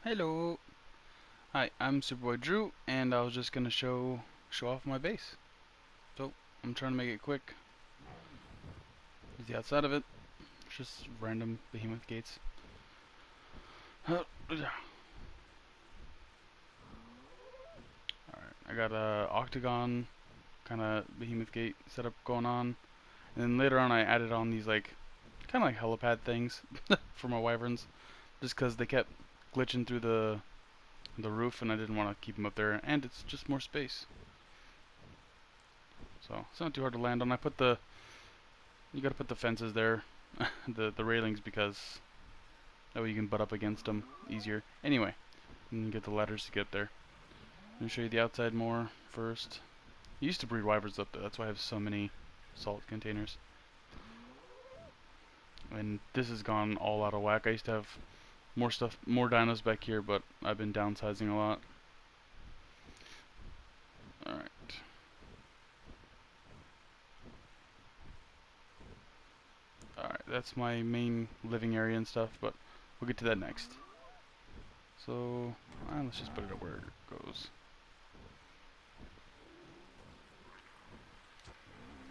Hello. Hi, I'm Superboy Drew, and I was just gonna show off my base. So I'm trying to make it quick. Here's the outside of it. It's just random behemoth gates. Alright, I got a octagon kind of behemoth gate setup going on, and then later on I added on these like kind of like helipad things for my wyverns, just because they kept glitching through the roof, and I didn't want to keep them up there, and it's just more space. So it's not too hard to land on. You gotta put the fences there, the railings, because that way you can butt up against them easier. Anyway, and you get the ladders to get there. Let me show you the outside more first. I used to breed wyverns up there, that's why I have so many salt containers. And this has gone all out of whack. I used to have more dinos back here, but I've been downsizing a lot. Alright. Alright, that's my main living area and stuff, but we'll get to that next. So, let's just put it where it goes.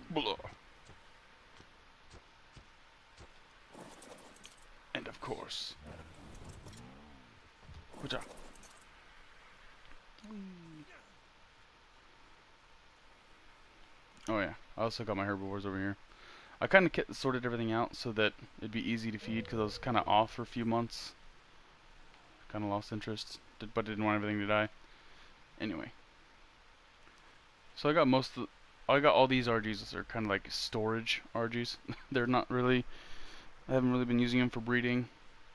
Blah. And of course, good job. Oh yeah, I also got my herbivores over here. I kind of sorted everything out so that it'd be easy to feed because I was kind of off for a few months. Kind of lost interest, but didn't want everything to die. Anyway, so I got all these Argies that are kind of like storage Argies. They're not really, I haven't really been using them for breeding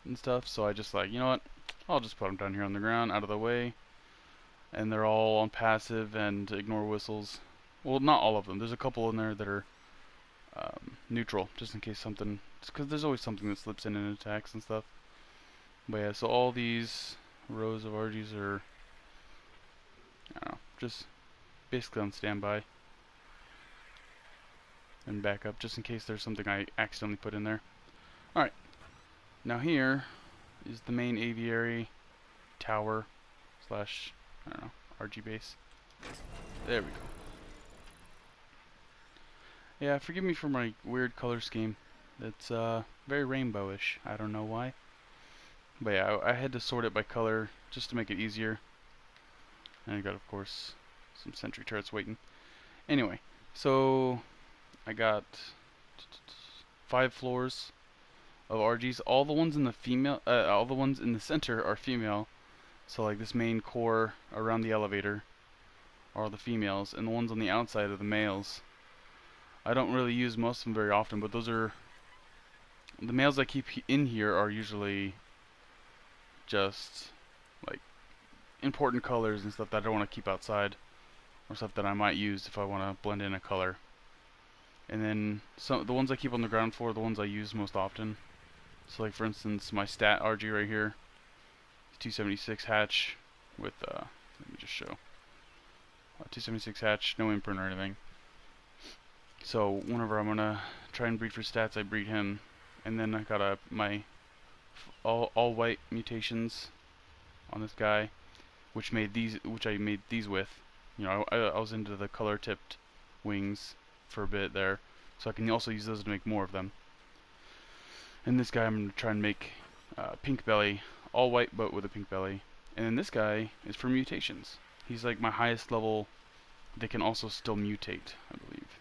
and stuff, so I just like, you know what, I'll just put them down here on the ground, out of the way. And they're all on passive and ignore whistles. Well, not all of them. There's a couple in there that are neutral, just in case something, because there's always something that slips in and attacks and stuff. But yeah, so all these rows of Argies are, I don't know, just basically on standby and backup, just in case there's something I accidentally put in there. Alright, now here is the main aviary tower slash, I don't know, Argy base. There we go. Yeah, forgive me for my weird color scheme. It's very rainbowish. I don't know why. But yeah, I had to sort it by color just to make it easier. And I got, of course, some sentry turrets waiting. Anyway, so I got 5 floors of RGs. All the ones in the center are female. So like this main core around the elevator are the females, and the ones on the outside are the males. I don't really use most of them very often, but those are the males I keep in here are usually just like important colors and stuff that I don't want to keep outside, or stuff that I might use if I want to blend in a color. And then the ones I keep on the ground floor are the ones I use most often. So like for instance, my stat RG right here, 276 hatch with let me just show 276 hatch, no imprint or anything. So whenever I'm gonna try and breed for stats, I breed him. And then I got my all white mutations on this guy, which I made these with. You know, I was into the color tipped wings for a bit there, so I can also use those to make more of them. And this guy I'm gonna try and make pink belly, all white but with a pink belly. And then this guy is for mutations. He's like my highest level. They can also still mutate, I believe.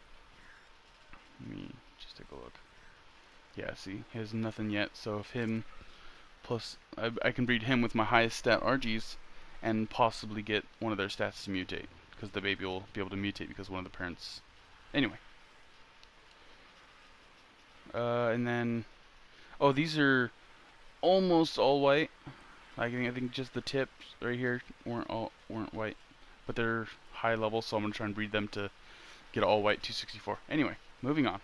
Let me just take a look. Yeah, see, he has nothing yet, so if him, plus, I can breed him with my highest stat RGs, and possibly get one of their stats to mutate, because the baby will be able to mutate because one of the parents. Anyway. And then, oh, these are almost all white. I think just the tips right here weren't white, but they're high level, so I'm gonna try and breed them to get all white 264. Anyway, moving on.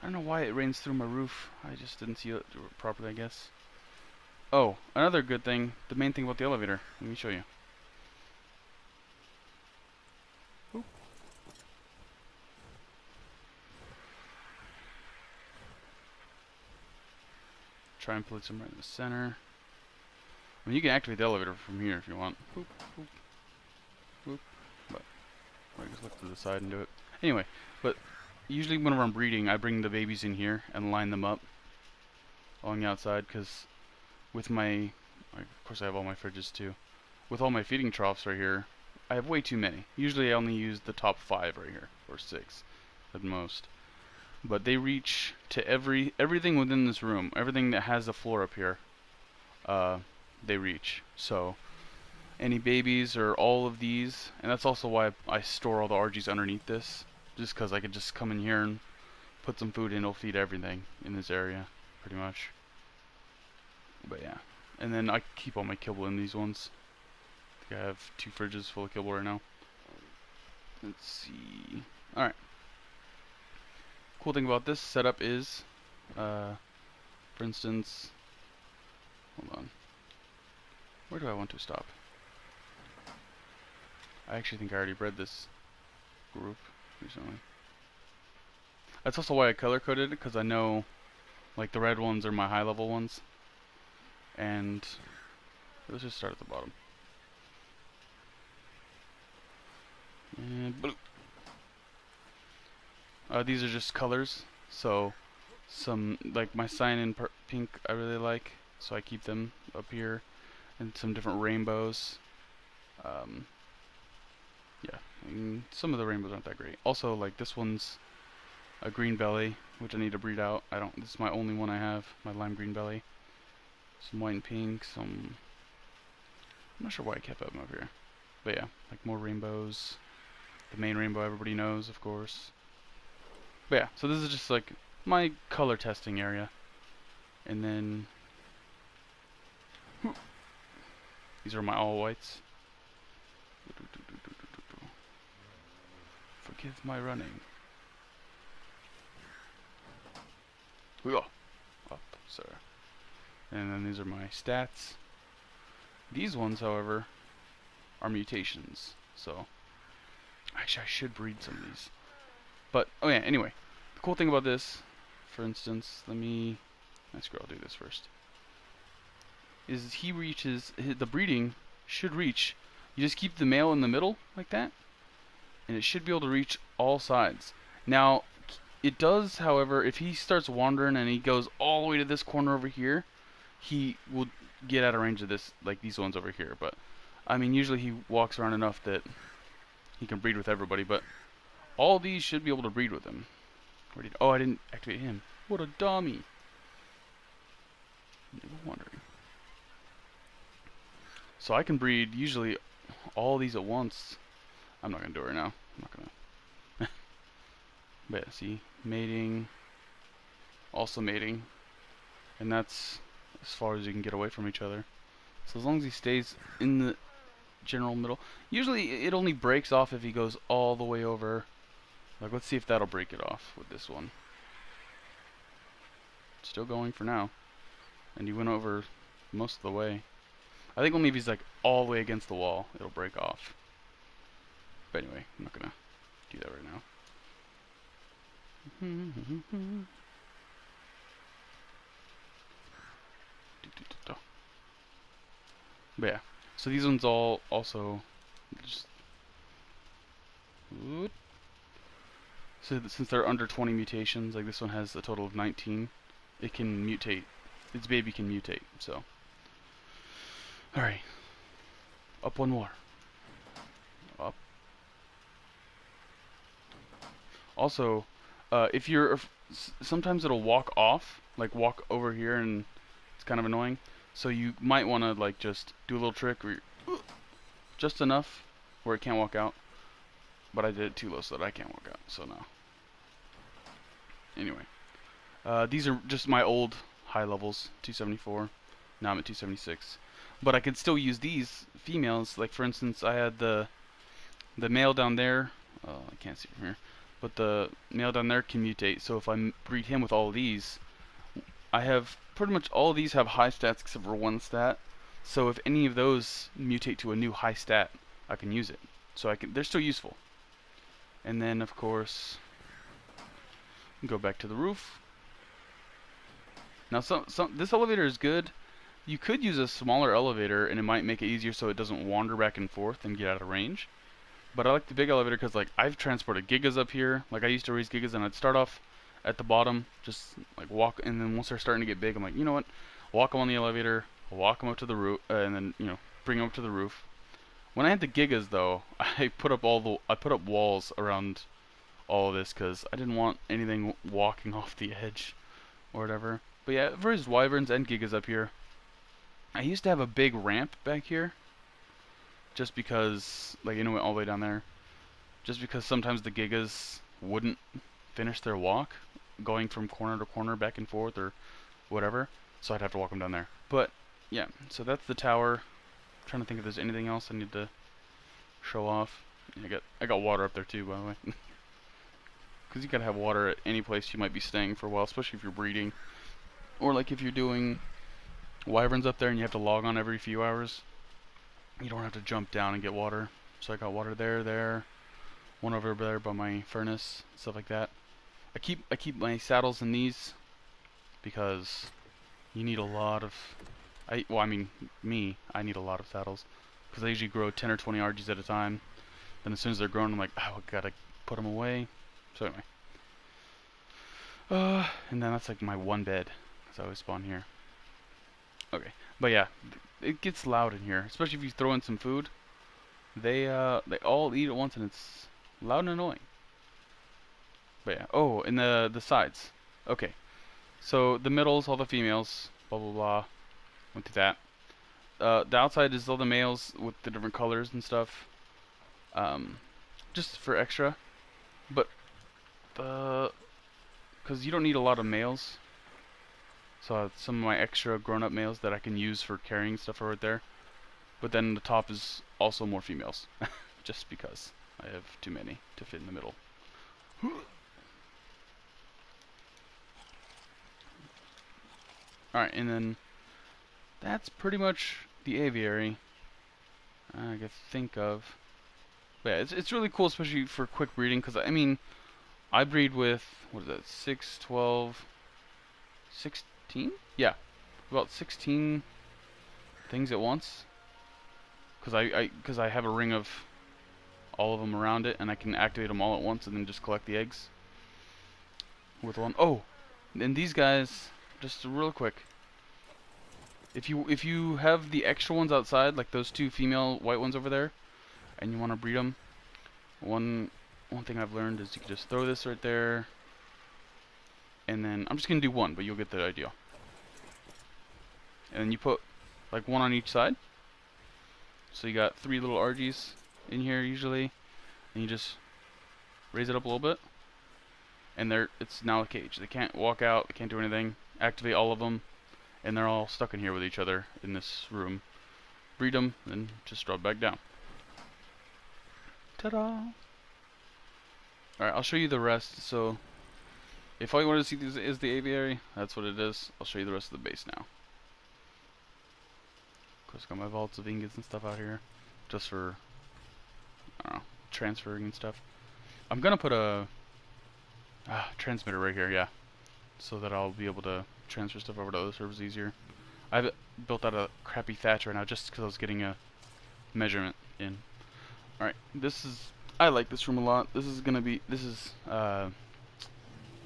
I don't know why it rains through my roof. I just didn't see it properly, I guess. Oh, another good thing, the main thing about the elevator. Let me show you. Ooh. Try and put some right in the center. I mean, you can activate the elevator from here if you want. Boop, boop, boop. But I just look to the side and do it. Anyway, but usually whenever I'm breeding, I bring the babies in here and line them up along the outside, because with my, of course I have all my fridges too. With all my feeding troughs right here, I have way too many. Usually I only use the top 5 right here, or 6 at most. But they reach to everything within this room, everything that has a floor up here. They reach. So any babies or all of these, and that's also why I store all the Argies underneath this, just because I could just come in here and put some food in. It'll feed everything in this area, pretty much. But yeah, and then I keep all my kibble in these ones. I think I have 2 fridges full of kibble right now. Let's see. All right. Cool thing about this setup is, for instance, hold on. Where do I want to stop? I actually think I already bred this group recently. That's also why I color coded it, because I know like the red ones are my high level ones. And let's just start at the bottom. And blue. These are just colors, so some like my cyan and pink I really like, so I keep them up here, and some different rainbows. Yeah, and some of the rainbows aren't that great. Also, like this one's a green belly, which I need to breed out. This is my only one I have, my lime green belly. Some white and pink, I'm not sure why I kept them up here. But yeah, like more rainbows. The main rainbow everybody knows, of course. But yeah, so this is just like my color testing area. And then these are my all whites. Forgive my running. Up, sir. And then these are my stats. These ones, however, are mutations. So actually I should breed some of these. But oh yeah, anyway, the cool thing about this, for instance, I'll do this first. Is he reaches, the breeding should reach. You just keep the male in the middle like that, and it should be able to reach all sides. Now, it does, however, if he starts wandering and he goes all the way to this corner over here, he will get out of range of this, like these ones over here. But I mean, usually he walks around enough that he can breed with everybody. But all these should be able to breed with him. Oh, I didn't activate him. What a dummy! Never wondering. So I can breed usually all these at once. I'm not gonna do it right now. I'm not gonna. But yeah, see, mating, also mating, and that's as far as you can get away from each other. So as long as he stays in the general middle. Usually it only breaks off if he goes all the way over. Like, let's see if that'll break it off with this one. Still going for now. And he went over most of the way. I think only if he's like all the way against the wall, it'll break off. But anyway, I'm not gonna do that right now. But yeah, so these ones all also just, so since they're under 20 mutations, like this one has a total of 19, it can mutate. Its baby can mutate. So, all right, up one more. Up. Also, if you're, sometimes it'll walk off, like walk over here, and it's kind of annoying. So you might want to like just do a little trick where you're, just enough where it can't walk out. But I did it too low so that I can't walk out. So no. Anyway, these are just my old high levels, 274. Now I'm at 276. But I could still use these females. Like for instance, I had the male down there. Oh, I can't see from here. But the male down there can mutate. So if I breed him with all of these, I have pretty much all of these have high stats except for one stat. So if any of those mutate to a new high stat, I can use it. So they're still useful. And then of course, go back to the roof. Now this elevator is good You could use a smaller elevator, and it might make it easier so it doesn't wander back and forth and get out of range. But I like the big elevator because, like, I've transported gigas up here. Like, I used to raise gigas, and I'd start off at the bottom, just like walk, and then once they're starting to get big, I'm like, you know what? Walk them on the elevator, walk them up to the roof, and then bring them up to the roof. When I had the gigas, though, I put up walls around all of this because I didn't want anything walking off the edge or whatever. But yeah, I've raised wyverns and gigas up here. I used to have a big ramp back here, just because, like, it went all the way down there. Just because sometimes the gigas wouldn't finish their walk, going from corner to corner, back and forth, or whatever. So I'd have to walk them down there. But yeah, so that's the tower. I'm trying to think if there's anything else I need to show off. I got water up there too, by the way. Because you gotta have water at any place you might be staying for a while, especially if you're breeding, or like if you're doing wyverns up there and you have to log on every few hours. You don't have to jump down and get water. So I got water there, one over there by my furnace, stuff like that. I keep my saddles in these because you need a lot of. I need a lot of saddles because I usually grow 10 or 20 Argies at a time. Then as soon as they're grown, I'm like, oh, I gotta put them away. So anyway, and then that's like my one bed because I always spawn here. Okay, but yeah, it gets loud in here, especially if you throw in some food. They all eat at once, and it's loud and annoying. But yeah, oh, and the sides. Okay, so the middle's all the females. Blah blah blah. Went through that. The outside is all the males with the different colors and stuff. Just for extra, but because you don't need a lot of males. So some of my extra grown-up males that I can use for carrying stuff are right there. But then the top is also more females, just because I have too many to fit in the middle. Alright, and then that's pretty much the aviary I could think of. But yeah, it's really cool, especially for quick breeding, because I mean, I breed with, what is that, 6, 12, 16? Yeah, about 16 things at once. Because I have a ring of all of them around it, and I can activate them all at once and then just collect the eggs with one. Oh, and these guys, just real quick, if you have the extra ones outside, like those two female white ones over there, and you want to breed them, one thing I've learned is you can just throw this right there, and then I'm just gonna do one, but you'll get the idea. And then you put like one on each side. So you got 3 little Argies in here usually, and you just raise it up a little bit, and it's now a cage. They can't walk out, they can't do anything. Activate all of them, and they're all stuck in here with each other in this room. Breed them, and just drop back down. Ta-da! Alright, I'll show you the rest. So, if all you want to see is the aviary, that's what it is. I'll show you the rest of the base now. Of course, got my vaults of ingots and stuff out here, just for, I don't know, transferring and stuff. I'm gonna put a transmitter right here, yeah, so that I'll be able to transfer stuff over to other servers easier. I've built out a crappy thatch right now just because I was getting a measurement in. Alright, I like this room a lot. This is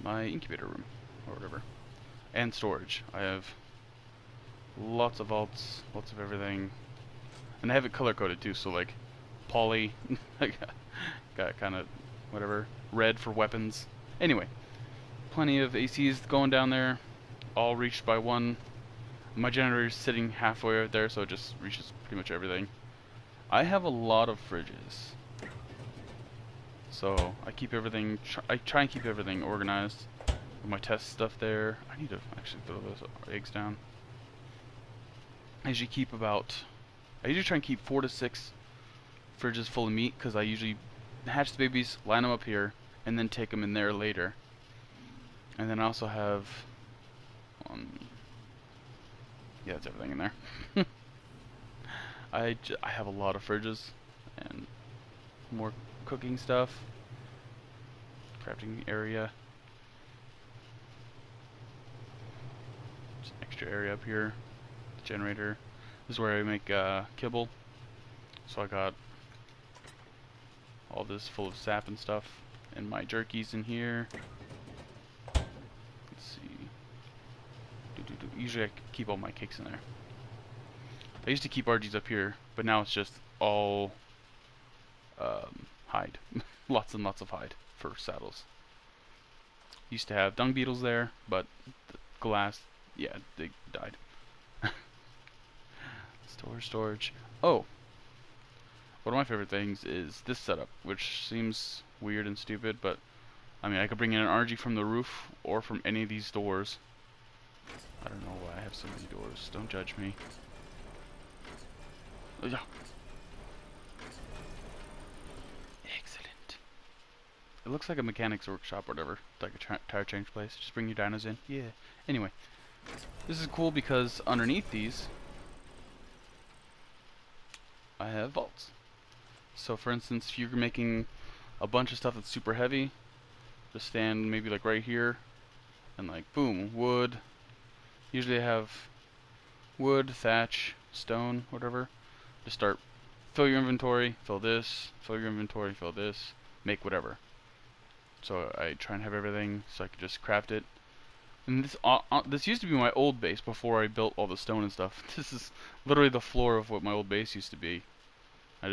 my incubator room, or whatever, and storage. I have lots of vaults, lots of everything, and I have it color coded too, so like poly, got kind of whatever, red for weapons. Anyway, plenty of ACs going down there, all reached by one. My generator is sitting halfway right there, so it just reaches pretty much everything. I have a lot of fridges, so I keep everything. I try and keep everything organized. With my test stuff there. I need to actually throw those eggs down. I usually try and keep 4 to 6 fridges full of meat, because I usually hatch the babies, line them up here, and then take them in there later. And then I also have yeah, that's everything in there. I have a lot of fridges and more cooking stuff, crafting area, just extra area up here to generator. This is where I make kibble. So I got all this full of sap and stuff, and my jerky's in here. Let's see. Usually I keep all my cakes in there. I used to keep Argy's up here, but now it's just all hide. Lots and lots of hide for saddles. Used to have dung beetles there, but the glass, yeah, they died. Storage. Oh! One of my favorite things is this setup, which seems weird and stupid, but I mean, I could bring in an Argy from the roof or from any of these doors. I don't know why I have so many doors. Don't judge me. Yeah. Excellent. It looks like a mechanic's workshop or whatever. It's like a tire change place. Just bring your dinos in. Yeah. Anyway. This is cool because underneath these, I have vaults. So for instance, if you're making a bunch of stuff that's super heavy, just stand maybe like right here, and like boom, wood. Usually I have wood, thatch, stone, whatever. Just start, fill your inventory, fill this, fill your inventory, fill this, make whatever. So I try and have everything so I can just craft it. And this used to be my old base before I built all the stone and stuff. This is literally the floor of what my old base used to be. I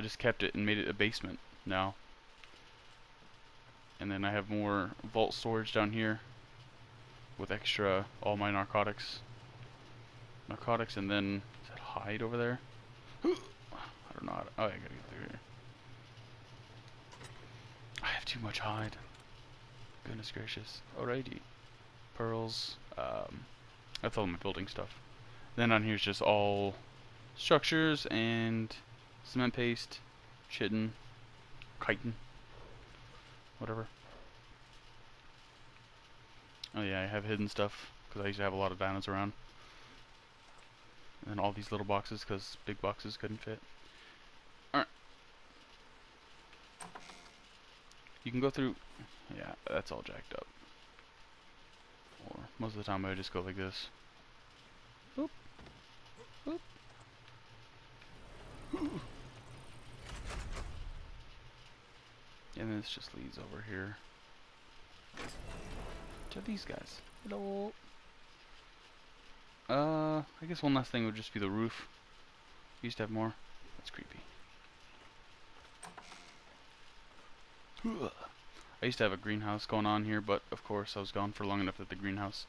just kept it and made it a basement now. And then I have more vault storage down here with extra all my narcotics. And then is that hide over there? I don't know how to, oh, I gotta get through here. I have too much hide. Goodness gracious. Alrighty. Pearls. That's all my building stuff. Then on here's just all structures and cement paste, chitin, chitin, whatever. Oh yeah, I have hidden stuff because I used to have a lot of diamonds around. And then all these little boxes because big boxes couldn't fit. Alright. You can go through. Yeah, that's all jacked up. Or most of the time I would just go like this. Boop. Boop. And then this just leads over here to these guys. Hello. I guess one last thing would just be the roof. Used to have more. That's creepy. I used to have a greenhouse going on here, but of course I was gone for long enough that the greenhouse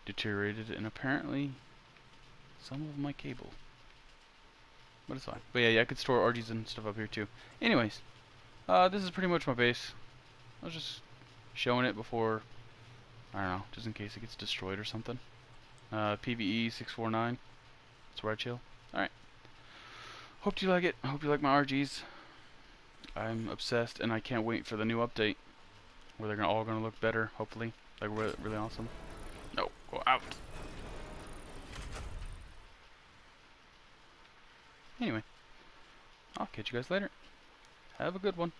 deteriorated, and apparently some of my cable. But it's fine. But yeah, I could store Argy's and stuff up here too. Anyways, this is pretty much my base. I was just showing it before, I don't know, just in case it gets destroyed or something. PVE 649. That's where I chill. Alright. Hope you like it. I hope you like my Argy's. I'm obsessed, and I can't wait for the new update where they're all gonna look better, hopefully. Like really awesome. No, go out. Anyway, I'll catch you guys later. Have a good one.